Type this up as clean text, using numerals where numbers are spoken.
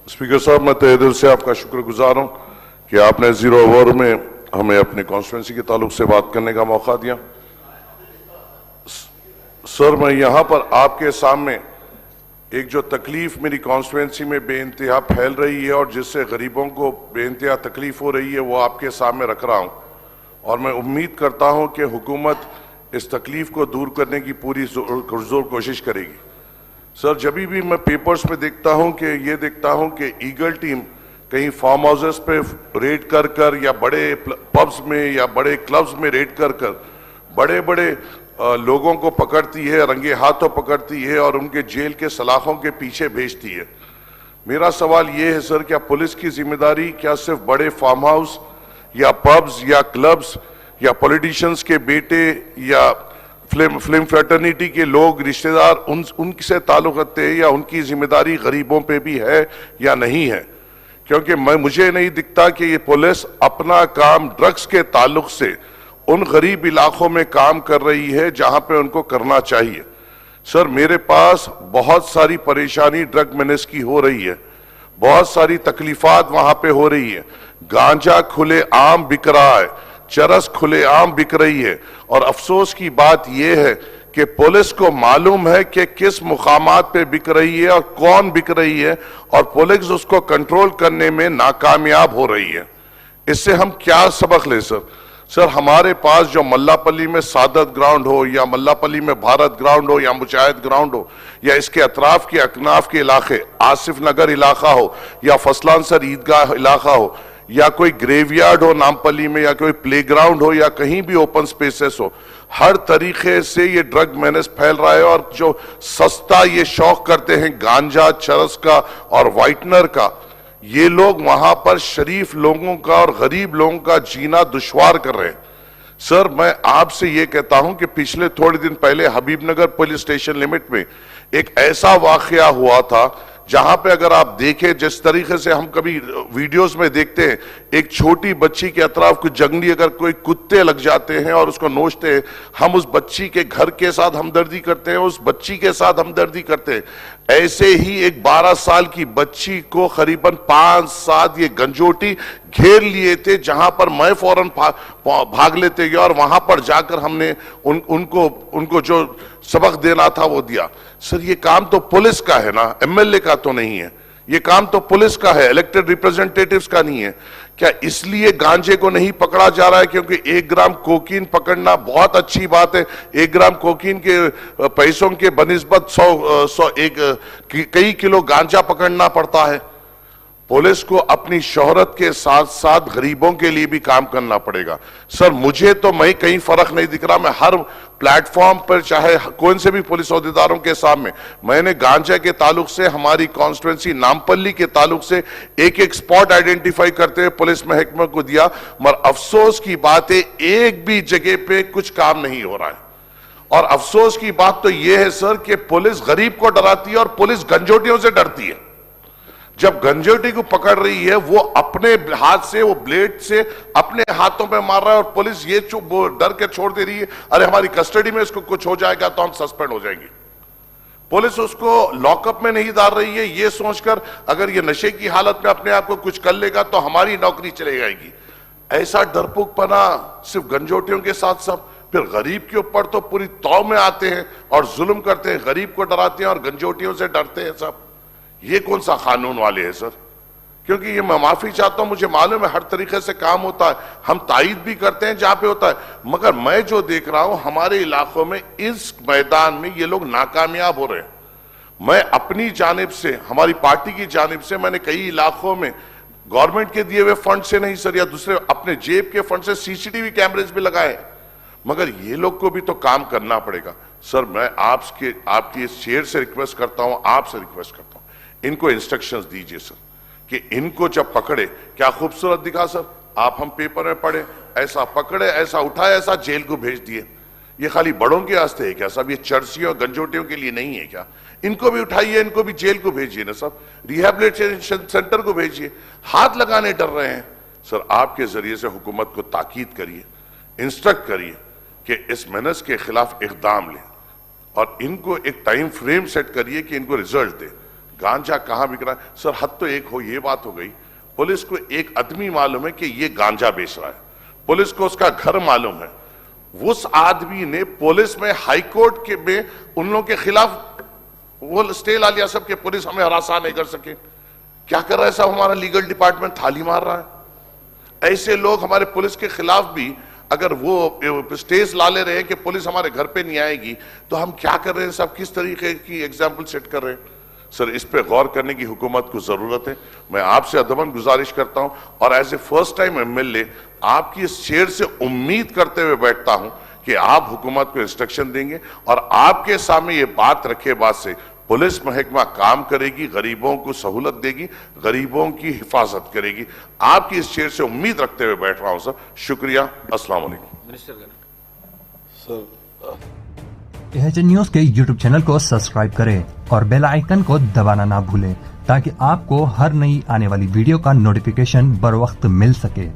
Speaker साहब, मैं तहे दिल से आपका शुक्रगुजार हूं कि आपने जीरो ओवर में हमें अपने कॉन्स्टिट्यूंसी के ताल्लुक से बात करने का मौका दिया। सर, मैं यहां पर आपके सामने एक जो तकलीफ मेरी कॉन्स्टिट्यूंसी में बेइंतहा फैल रही है और जिससे गरीबों को बेइंतहा तकलीफ हो रही है वो आपके सामने रख रहा हूं, और मैं उम्मीद करता हूं कि हुकूमत इस तकलीफ को दूर करने की पूरी जोर कोशिश करेगी। सर, जब भी मैं पेपर्स में देखता हूं कि ईगल टीम कहीं फार्म हाउसेस पे रेड कर या बड़े पब्स में या बड़े क्लब्स में रेड कर बड़े बड़े लोगों को पकड़ती है, रंगे हाथों पकड़ती है और उनके जेल के सलाखों के पीछे भेजती है। मेरा सवाल ये है सर, क्या पुलिस की जिम्मेदारी क्या सिर्फ बड़े फार्म हाउस या पब्स या क्लब्स या पॉलिटिशियंस के बेटे या फिल्म फ्रेटर्निटी के लोग रिश्तेदार उनसे ताल्लुक रखते हैं, या उनकी जिम्मेदारी गरीबों पे भी है या नहीं है? क्योंकि मुझे नहीं दिखता कि ये पुलिस अपना काम ड्रग्स के ताल्लुक से उन गरीब इलाकों में काम कर रही है जहां पे उनको करना चाहिए। सर, मेरे पास बहुत सारी परेशानी ड्रग मेनेस की हो रही है, बहुत सारी तकलीफात वहां पे हो रही है। गांजा खुले आम बिक रहा है, चरस खुले आम बिक रही है, और अफसोस की बात यह है कि पुलिस को मालूम है कि किस मुकामात पे बिक रही है और कौन बिक रही है, और पुलिस उसको कंट्रोल करने में नाकामयाब हो रही है। इससे हम क्या सबक ले सर, हमारे पास जो मल्लापल्ली में सादत ग्राउंड हो या मल्लापल्ली में भारत ग्राउंड हो या मुजाहिद ग्राउंड हो या इसके अतराफ के अकनाफ के इलाके आसिफ नगर इलाका हो या फसलानसर ईदगाह इलाका हो या कोई ग्रेवयार्ड हो नामपल्ली में या कोई प्लेग्राउंड हो या कहीं भी ओपन स्पेसेस हो, हर तरीके से ये ड्रग मेनेस फैल रहा है। और जो सस्ता ये शौक करते हैं गांजा, चरस का और वाइटनर का, ये लोग वहां पर शरीफ लोगों का और गरीब लोगों का जीना दुश्वार कर रहे हैं। सर, मैं आपसे ये कहता हूं कि पिछले थोड़े दिन पहले हबीबनगर पुलिस स्टेशन लिमिट में एक ऐसा वाकया हुआ था जहां पे अगर आप देखें, जिस तरीके से हम कभी वीडियोस में देखते हैं, एक छोटी बच्ची के अतराफ कुछ जंगली अगर कोई कुत्ते लग जाते हैं और उसको नोचते हैं, हम उस बच्ची के घर के साथ हमदर्दी करते हैं, उस बच्ची के साथ हमदर्दी करते हैं। ऐसे ही एक 12 साल की बच्ची को करीबन 5-7 ये गंजोटी घेर लिए थे, जहां पर मैं फौरन भाग लेते गया और वहां पर जाकर हमने उनको जो सबक देना था वो दिया। सर, ये काम तो पुलिस का है ना, एमएलए का तो नहीं है। ये काम तो पुलिस का है, इलेक्टेड रिप्रेजेंटेटिव्स का नहीं है। क्या इसलिए गांजे को नहीं पकड़ा जा रहा है क्योंकि 1 ग्राम कोकीन पकड़ना बहुत अच्छी बात है? 1 ग्राम कोकीन के पैसों के बनिस्बत 100 कई किलो गांजा पकड़ना पड़ता है। पुलिस को अपनी शोहरत के साथ साथ गरीबों के लिए भी काम करना पड़ेगा। सर, मुझे तो कहीं फर्क नहीं दिख रहा। मैं हर प्लेटफॉर्म पर, चाहे कौन से भी पुलिस अहदेदारों के सामने, मैंने गांजा के ताल्लुक से, हमारी कॉन्स्टिट्यूंसी नामपल्ली के ताल्लुक से एक स्पॉट आइडेंटिफाई करते हुए पुलिस महकमे को दिया, मगर अफसोस की बात है एक भी जगह पे कुछ काम नहीं हो रहा है। और अफसोस की बात तो यह है सर कि पुलिस गरीब को डराती है और पुलिस गंजोटियों से डरती है। जब गंजोटी को पकड़ रही है वो अपने हाथ से, वो ब्लेड से अपने हाथों पे मार रहा है और पुलिस ये डर के छोड़ दे रही है, अरे हमारी कस्टडी में इसको कुछ हो जाएगा तो हम सस्पेंड हो जाएंगे। पुलिस उसको लॉकअप में नहीं डाल रही है ये सोचकर अगर ये नशे की हालत में अपने आप को कुछ कर लेगा तो हमारी नौकरी चली जाएगी। ऐसा डरपोकपना सिर्फ गंजोटियों के साथ सब, फिर गरीब के ऊपर तो पूरी तौ में आते हैं और जुल्म करते हैं, गरीब को डराते हैं और गंजोटियों से डरते हैं सब। ये कौन सा कानून वाले हैं सर? क्योंकि ये मैं माफी चाहता हूं, मुझे मालूम है हर तरीके से काम होता है, हम तायीद भी करते हैं जहां पे होता है, मगर मैं जो देख रहा हूं हमारे इलाकों में इस मैदान में ये लोग नाकामयाब हो रहे हैं। मैं अपनी जानिब से, हमारी पार्टी की जानिब से, मैंने कई इलाकों में गवर्नमेंट के दिए हुए फंड से नहीं सर, या दूसरे अपने जेब के फंड से सीसीटीवी कैमरेज भी लगाए, मगर ये लोग को भी तो काम करना पड़ेगा। सर, मैं आपकी इस चेयर से रिक्वेस्ट करता हूं, आपसे रिक्वेस्ट करता हूं, इनको इंस्ट्रक्शंस दीजिए सर कि इनको जब पकड़े, क्या खूबसूरत दिखा सर, आप हम पेपर में पढ़े, ऐसा पकड़े, ऐसा उठाए, ऐसा जेल को भेज दिए। ये खाली बड़ों के वास्ते है क्या सब? ये चर्सियों और गंजोटियों के लिए नहीं है क्या? इनको भी उठाइए, इनको भी जेल को भेजिए ना सब, रिहैबिलिटेशन सेंटर को भेजिए। हाथ लगाने डर रहे हैं सर। आपके जरिए से हुकूमत को ताकीद करिए, इंस्ट्रक्ट करिए कि इस मेनेस के खिलाफ इक़दाम लें और इनको एक टाइम फ्रेम सेट करिए कि इनको रिजल्ट दे। गांजा कहां बिक रहा है? सर हद तो एक हो, ये बात हो गई, पुलिस को एक आदमी मालूम है कि ये गांजा बेच रहा है, पुलिस को उसका घर मालूम है, उस आदमी ने पुलिस में हाई कोर्ट के में उन लोगों के खिलाफ वो स्टे ला लिया सब कि पुलिस हमें हरासा नहीं कर सके। क्या कर रहा है साहब हमारा लीगल डिपार्टमेंट? थाली मार रहा है। ऐसे लोग हमारे पुलिस के खिलाफ भी अगर वो स्टेज ला ले रहे हैं कि पुलिस हमारे घर पे नहीं आएगी, तो हम क्या कर रहे हैं साहब? किस तरीके की एग्जाम्पल सेट कर रहे हैं? सर इस पे गौर करने की हुकूमत को जरूरत है। मैं आपसे अदबन गुजारिश करता हूं और as a first time MLA आपकी इस चेयर से उम्मीद करते हुए बैठता हूं कि आप हुकूमत को इंस्ट्रक्शन देंगे और आपके सामने ये बात रखे बाद से पुलिस महकमा काम करेगी, गरीबों को सहूलत देगी, गरीबों की हिफाजत करेगी। आपकी इस चेयर से उम्मीद रखते हुए बैठ रहा हूं सर। शुक्रिया। अस्सलाम वालेकुम। सर एएचएन न्यूज के यूट्यूब चैनल को सब्सक्राइब करें और बेल आइकन को दबाना ना भूलें ताकि आपको हर नई आने वाली वीडियो का नोटिफिकेशन बर वक्त मिल सके।